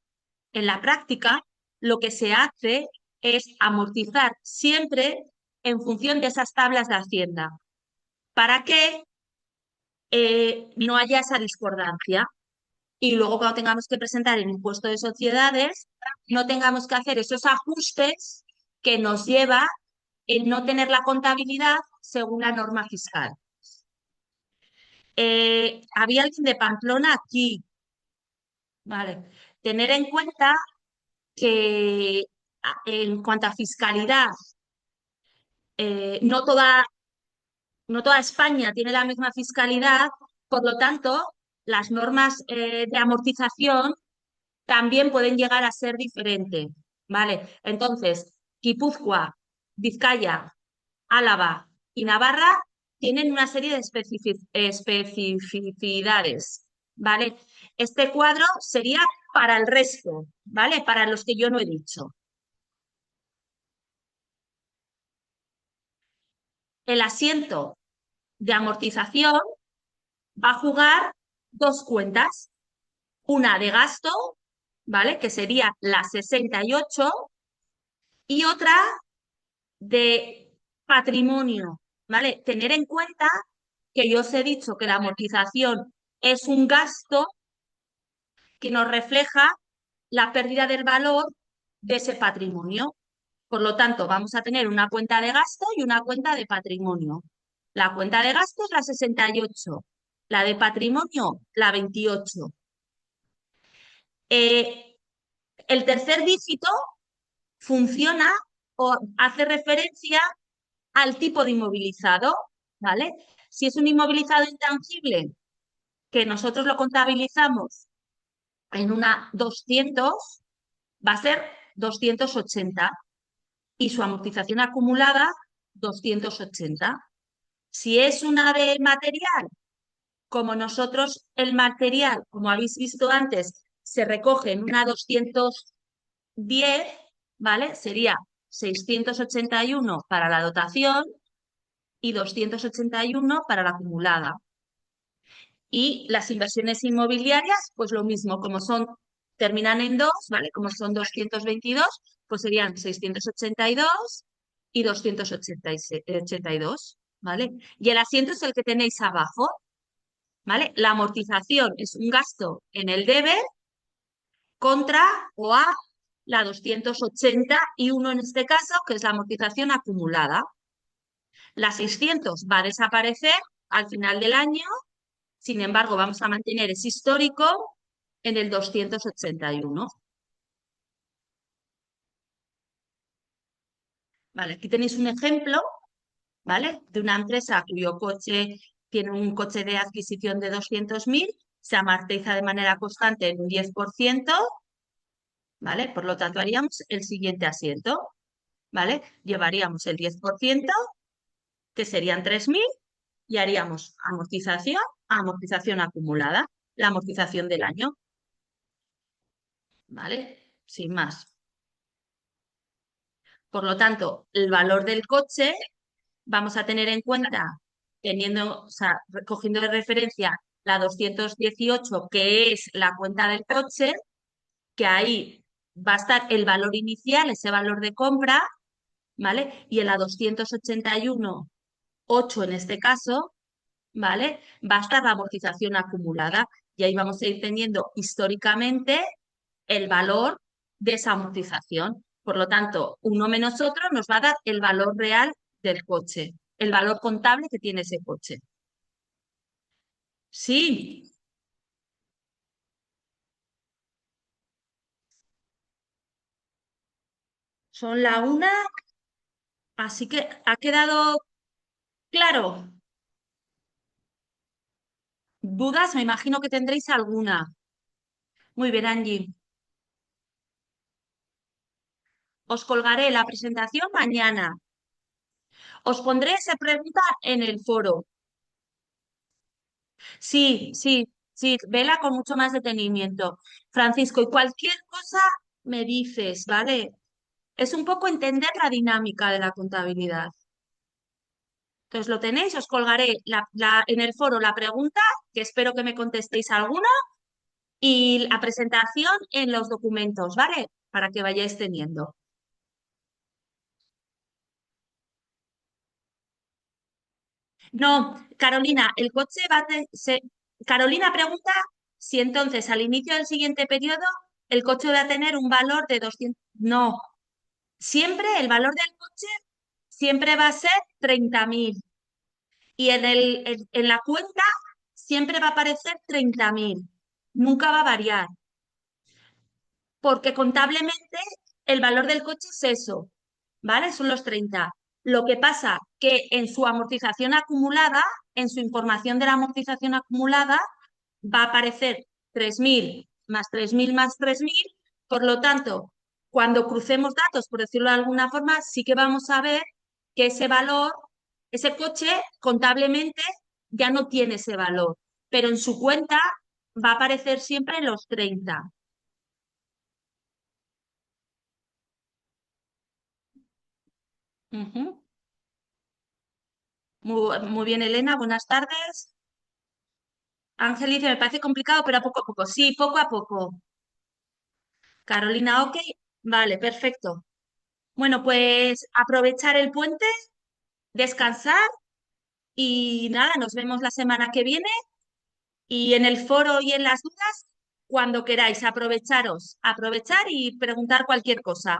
en la práctica, lo que se hace es amortizar siempre en función de esas tablas de Hacienda, para que no haya esa discordancia. Y luego cuando tengamos que presentar el impuesto de sociedades, no tengamos que hacer esos ajustes que nos lleva en no tener la contabilidad según la norma fiscal. Había alguien de Pamplona aquí. Vale. Tener en cuenta que en cuanto a fiscalidad, no toda España tiene la misma fiscalidad, por lo tanto, las normas de amortización también pueden llegar a ser diferentes, ¿vale? Entonces, Guipúzcoa, Vizcaya, Álava y Navarra tienen una serie de especificidades, ¿vale? Este cuadro sería para el resto, ¿vale? Para los que yo no he dicho. El asiento de amortización va a jugar dos cuentas, una de gasto, ¿vale? Que sería la 68 y otra de patrimonio, ¿vale? Tener en cuenta que yo os he dicho que la amortización es un gasto que nos refleja la pérdida del valor de ese patrimonio. Por lo tanto, vamos a tener una cuenta de gasto y una cuenta de patrimonio. La cuenta de gasto es la 68, la de patrimonio la 28. El tercer dígito funciona o hace referencia al tipo de inmovilizado, ¿vale? Si es un inmovilizado intangible que nosotros lo contabilizamos en una 200, va a ser 280 y su amortización acumulada 280. Si es una de material, como nosotros el material, como habéis visto antes, se recoge en una 210, ¿vale? Sería 681 para la dotación y 281 para la acumulada. Y las inversiones inmobiliarias, pues lo mismo, como terminan en 2, ¿vale? Como son 222, pues serían 682 y 282, ¿vale? Y el asiento es el que tenéis abajo, ¿vale? La amortización es un gasto en el deber contra o a la 281 en este caso, que es la amortización acumulada. La 600 va a desaparecer al final del año. Sin embargo, vamos a mantener ese histórico en el 281. Vale, aquí tenéis un ejemplo, ¿vale? De una empresa cuyo coche tiene un coche de adquisición de 200.000, se amortiza de manera constante en un 10%, ¿vale? Por lo tanto, haríamos el siguiente asiento, ¿vale? Llevaríamos el 10%, que serían 3.000, y haríamos amortización acumulada, la amortización del año, ¿vale? Sin más. Por lo tanto, el valor del coche vamos a tener en cuenta, teniendo, o sea, cogiendo de referencia la 218, que es la cuenta del coche, que ahí va a estar el valor inicial, ese valor de compra, ¿vale? Y en la 281,8 en este caso, ¿vale? Va a estar la amortización acumulada y ahí vamos a ir teniendo históricamente el valor de esa amortización. Por lo tanto, uno menos otro nos va a dar el valor real del coche, el valor contable que tiene ese coche. Sí, son la una, así que ha quedado claro. ¿Dudas? Me imagino que tendréis alguna. Muy bien, Angie. Os colgaré la presentación mañana. Os pondré esa pregunta en el foro. Sí, sí, sí, vela con mucho más detenimiento. Francisco, y cualquier cosa me dices, ¿vale? Es un poco entender la dinámica de la contabilidad. Entonces lo tenéis, os colgaré en el foro la pregunta, que espero que me contestéis alguna, y la presentación en los documentos, ¿vale? Para que vayáis teniendo. No, Carolina, el coche va a Carolina pregunta si entonces al inicio del siguiente periodo el coche va a tener un valor de 200. No, siempre el valor del coche siempre va a ser 30.000 y en la cuenta siempre va a aparecer 30.000. Nunca va a variar, porque contablemente el valor del coche es eso, ¿vale? Son los 30. Lo que pasa que en su amortización acumulada, en su información de la amortización acumulada, va a aparecer 3.000 más 3.000 más 3.000. Por lo tanto, cuando crucemos datos, por decirlo de alguna forma, sí que vamos a ver que ese valor, ese coche contablemente ya no tiene ese valor, pero en su cuenta va a aparecer siempre los 30. Ujú. Muy bien, Elena, buenas tardes. Ángel dice, me parece complicado, pero a poco a poco. Sí, poco a poco. Carolina, ok. Vale, perfecto. Bueno, pues aprovechar el puente, descansar y nada, nos vemos la semana que viene y en el foro y en las dudas, cuando queráis, aprovecharos, aprovechar y preguntar cualquier cosa.